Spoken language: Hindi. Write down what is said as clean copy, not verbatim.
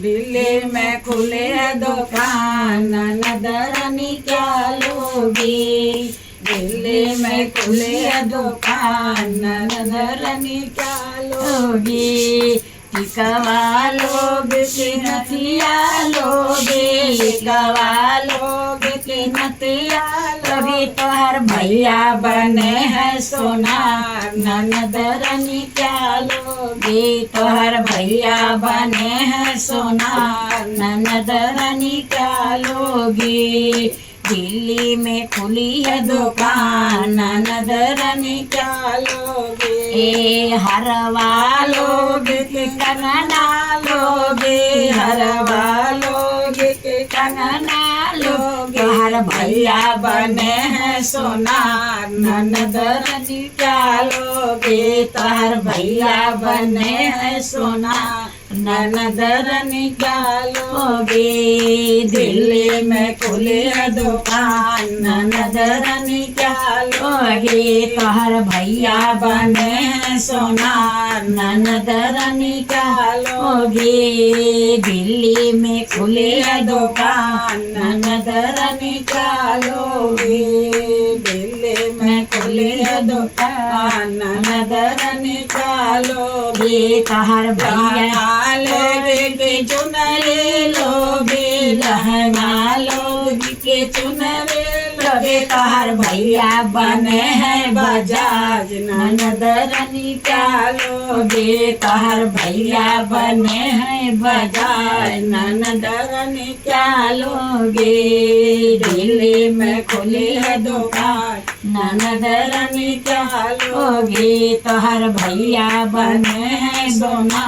दिल्ली में खुले दुकान ननदरनी क्या लोगी। दिल्ली में खुले दुकान ननदरनी क्या लोगी। टिकवा लोग की नथिया लोगे, टिकवा लोग की नथिया लोगी। तोहर भैया बने हैं सोनार ननदरनी क्या लोगी। तोहर भैया बने हैं सोनार ननदरनी क्या लोगी। दिल्ली में खुली है दुकान ननदरनी क्या लोगे। हरवा लोगे के कंगना लोगे, हरवा लोगे के कंगना लोगे। तोहर भैया बने हैं सोनार ननदरनी क्या लोगे। तोहर भैया बने हैं सोनार ननदरनी क्या लोगे। दिल्ली में खुले दुकान ननदरनी क्या लोगे। तोहर भैया बने हैं सोनार ननदरनी क्या लोगे। दिल्ली में खुले दुकान ननदरनी क्या लोगे। दिल्ली में खुले दुकान ननदरनी क्या लोगे। तोहर भैया लोगे के चुनरे लोगे, लहंगा लोगे के चुनरे लोगे। तोहर भैया बने हैं बजाज ननदरनी क्या लोगे। तोहर भैया बने हैं बजाज ननदरनी क्या लोगे। दिल्ली में खुली है दुकान ननदरनी क्या लोगे। तोहर भैया बने हैं सोना।